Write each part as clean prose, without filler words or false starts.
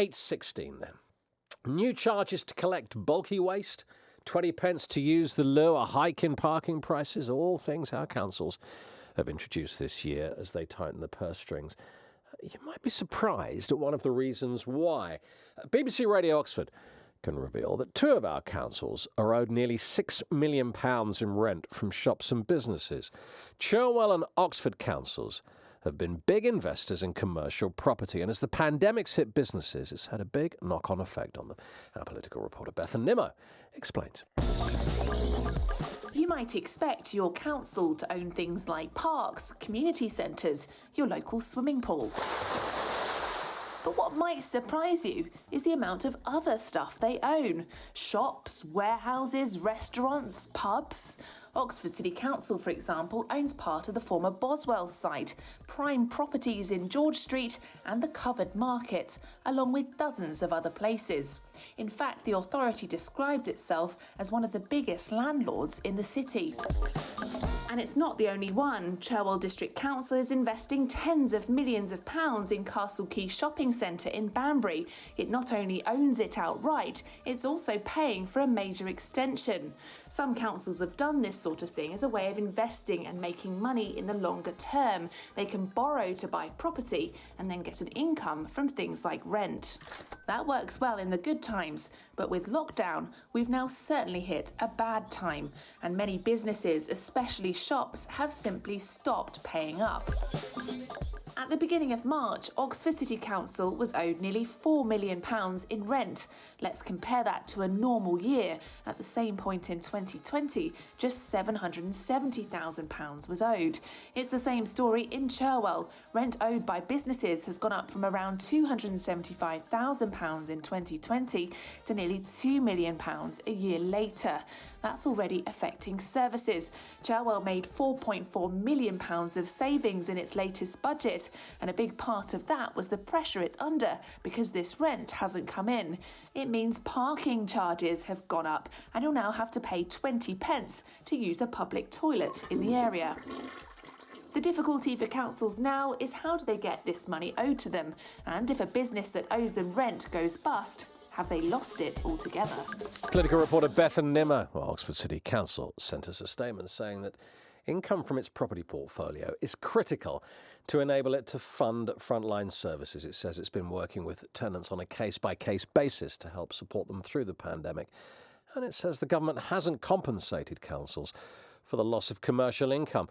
8:16 then. New charges to collect bulky waste, 20 pence to use the loo, a hike in parking prices, all things our councils have introduced this year as they tighten the purse strings. You might be surprised at one of the reasons why. BBC Radio Oxford can reveal that two of our councils are owed nearly £6 million in rent from shops and businesses. Cherwell and Oxford councils have been big investors in commercial property, and as the pandemic's hit businesses, it's had a big knock-on effect on them. Our political reporter Bethan Nimmo explains. You might expect your council to own things like parks, community centres, your local swimming pool. But what might surprise you is the amount of other stuff they own. Shops, warehouses, restaurants, pubs. Oxford City Council, for example, owns part of the former Boswell site, prime properties in George Street and the Covered Market, along with dozens of other places. In fact, the authority describes itself as one of the biggest landlords in the city. And it's not the only one. Cherwell District Council is investing tens of millions of pounds in Castle Quay Shopping Centre in Banbury. It not only owns it outright, it's also paying for a major extension. Some councils have done this sort of thing as a way of investing and making money in the longer term. They can borrow to buy property and then get an income from things like rent. That works well in the good times, but with lockdown, we've now certainly hit a bad time, and many businesses, especially shops, have simply stopped paying up. At the beginning of March, Oxford City Council was owed nearly £4 million in rent. Let's compare that to a normal year. At the same point in 2020, just £770,000 was owed. It's the same story in Cherwell. Rent owed by businesses has gone up from around £275,000 in 2020 to nearly £2 million a year later. That's already affecting services. Cherwell made £4.4 million of savings in its latest budget, and a big part of that was the pressure it's under because this rent hasn't come in. It means parking charges have gone up, and you'll now have to pay 20 pence to use a public toilet in the area. The difficulty for councils now is how do they get this money owed to them, and if a business that owes them rent goes bust, have they lost it altogether? Political reporter Bethan Nimmo. Well, Oxford City Council sent us a statement saying that income from its property portfolio is critical to enable it to fund frontline services. It says it's been working with tenants on a case-by-case basis to help support them through the pandemic. And it says the government hasn't compensated councils for the loss of commercial income.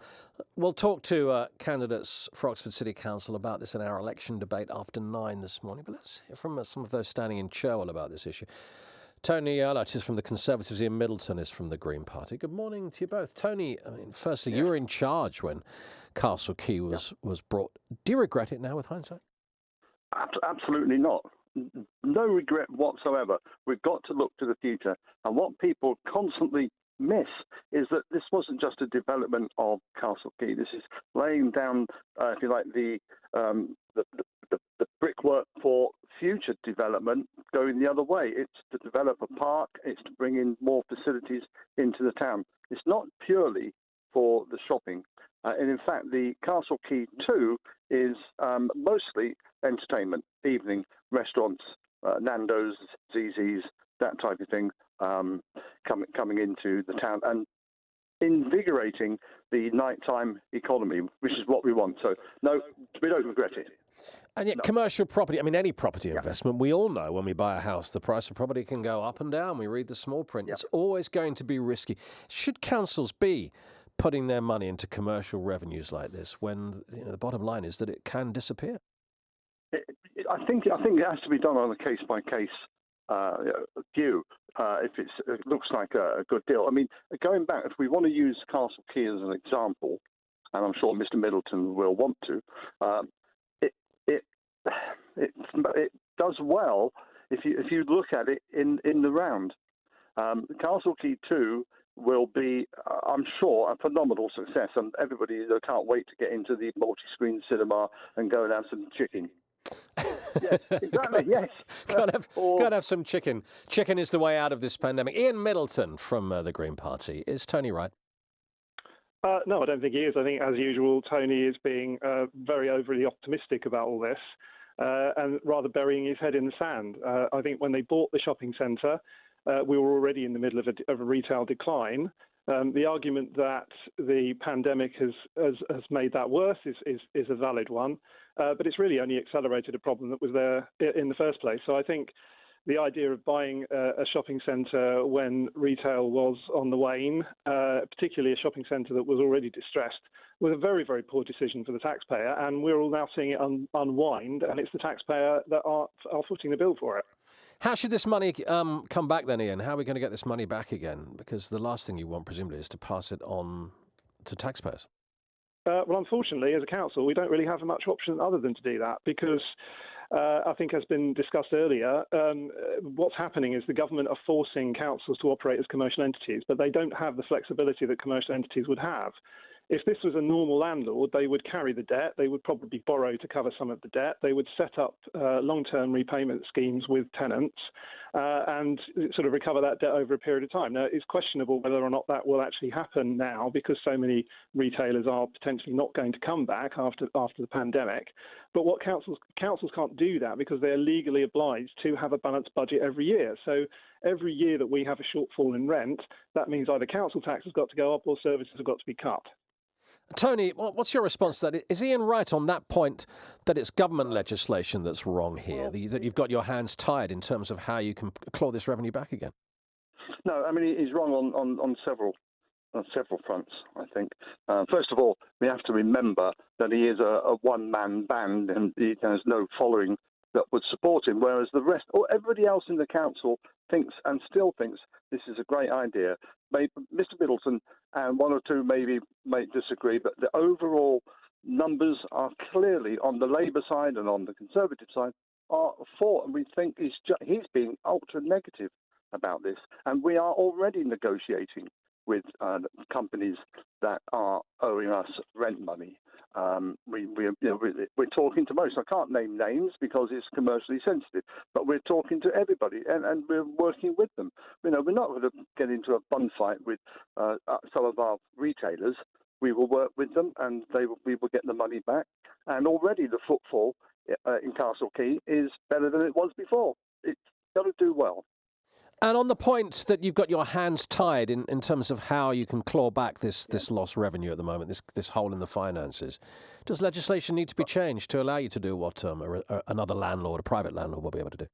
We'll talk to candidates for Oxford City Council about this in our election debate after 9 this morning. But let's hear from some of those standing in Cherwell about this issue. Tony Ilott is from the Conservatives. Ian Middleton is from the Green Party. Good morning to you both. Tony, firstly, you were in charge when Castle Quay was brought. Do you regret it now with hindsight? Absolutely not. No regret whatsoever. We've got to look to the future. And what people constantly miss is that this wasn't just a development of Castle Quay. This is laying down, if you like, the brickwork for future development going the other way. It's to develop a park. It's to bring in more facilities into the town. It's not purely for the shopping. And in fact, the Castle Quay 2 is mostly entertainment, evening restaurants, Nandos, ZZ's, that type of thing, coming into the town and invigorating the nighttime economy, which is what we want. So, no, we don't regret it. And yet, commercial property, any property investment, we all know when we buy a house, the price of property can go up and down. We read the small print. It's always going to be risky. Should councils be putting their money into commercial revenues like this when the bottom line is that it can disappear? I think it has to be done on a case-by-case view if it looks like a good deal. Going back, if we want to use Castle Quay as an example, and I'm sure Mr. Middleton will want to, it does well if you look at it in the round. Castle Quay 2 will be, I'm sure, a phenomenal success, and everybody can't wait to get into the multi-screen cinema and go and have some chicken. Yes, exactly, yes. Got to have some chicken. Chicken is the way out of this pandemic. Ian Middleton from the Green Party. Is Tony right? No, I don't think he is. I think, as usual, Tony is being very overly optimistic about all this. and rather burying his head in the sand. I think when they bought the shopping centre, we were already in the middle of a retail decline. The argument that the pandemic has made that worse is a valid one, but it's really only accelerated a problem that was there in the first place. So I think the idea of buying a shopping centre when retail was on the wane, particularly a shopping centre that was already distressed, was a very, very poor decision for the taxpayer, and we're all now seeing it unwind, and it's the taxpayer that are footing the bill for it. How should this money come back then, Ian? How are we going to get this money back again? Because the last thing you want, presumably, is to pass it on to taxpayers. Well, unfortunately, as a council, we don't really have much option other than to do that because I think, as been discussed earlier, what's happening is the government are forcing councils to operate as commercial entities, but they don't have the flexibility that commercial entities would have. If this was a normal landlord, they would carry the debt. They would probably borrow to cover some of the debt. They would set up long-term repayment schemes with tenants and sort of recover that debt over a period of time. Now, it's questionable whether or not that will actually happen now because so many retailers are potentially not going to come back after the pandemic. But what councils can't do that because they're legally obliged to have a balanced budget every year. So every year that we have a shortfall in rent, that means either council tax has got to go up or services have got to be cut. Tony, what's your response to that? Is Ian right on that point that it's government legislation that's wrong here, that you've got your hands tied in terms of how you can claw this revenue back again? No, I mean, he's wrong on several fronts, I think. First of all, we have to remember that he is a one-man band and he has no following that would support him, whereas the rest, or everybody else in the council thinks and still thinks this is a great idea. Maybe Mr. Middleton and one or two maybe may disagree, but the overall numbers are clearly on the Labour side and on the Conservative side are for, and we think he's being ultra negative about this, and we are already negotiating with companies that are owing us rent money. We're talking to most. I can't name names because it's commercially sensitive, but we're talking to everybody and we're working with them. We're not going to get into a bun fight with some of our retailers. We will work with them and we will get the money back. And already the footfall in Castle Quay is better than it was before. It's got to do well. And on the point that you've got your hands tied in terms of how you can claw back this lost revenue at the moment, this hole in the finances, does legislation need to be changed to allow you to do what another landlord, a private landlord, will be able to do?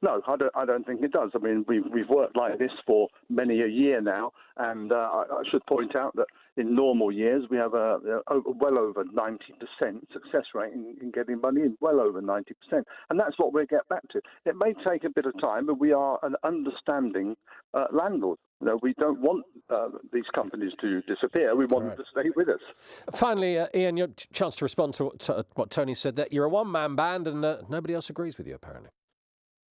No, I don't think it does. I mean, we've worked like this for many a year now, and I should point out that in normal years we have well over 90% success rate in getting money in, well over 90%, and that's what we'll get back to. It may take a bit of time, but we are an understanding landlord. We don't want these companies to disappear. We want them to stay with us. Finally, Ian, your chance to respond to what Tony said, that you're a one-man band and nobody else agrees with you, apparently.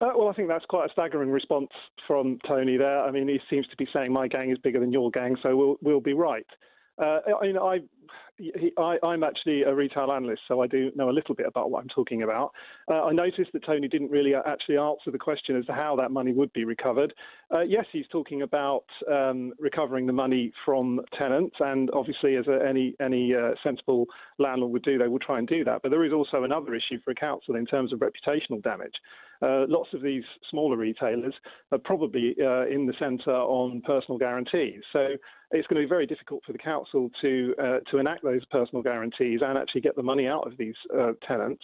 Well, I think that's quite a staggering response from Tony there. I mean, he seems to be saying my gang is bigger than your gang, so we'll be right. I'm actually a retail analyst, so I do know a little bit about what I'm talking about. I noticed that Tony didn't really actually answer the question as to how that money would be recovered. Yes, he's talking about recovering the money from tenants, and obviously, as any sensible landlord would do, they will try and do that. But there is also another issue for a council in terms of reputational damage. Lots of these smaller retailers are probably in the centre on personal guarantees. So it's going to be very difficult for the council to enact those personal guarantees and actually get the money out of these tenants.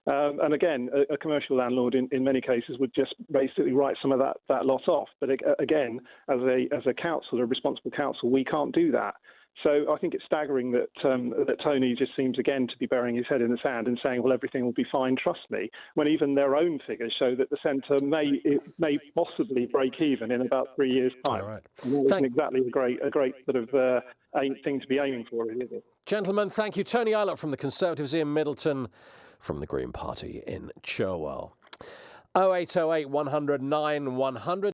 And again, a commercial landlord in many cases would just basically write some of that loss off. But again, as a council, a responsible council, we can't do that. So I think it's staggering that Tony just seems again to be burying his head in the sand and saying, well, everything will be fine, trust me, when even their own figures show that the centre may possibly break even in about 3 years' time. All right. That isn't exactly a great sort of thing to be aiming for, is it? Gentlemen, thank you. Tony Ilott from the Conservatives, Ian Middleton from the Green Party in Cherwell. 0808 100 9 100.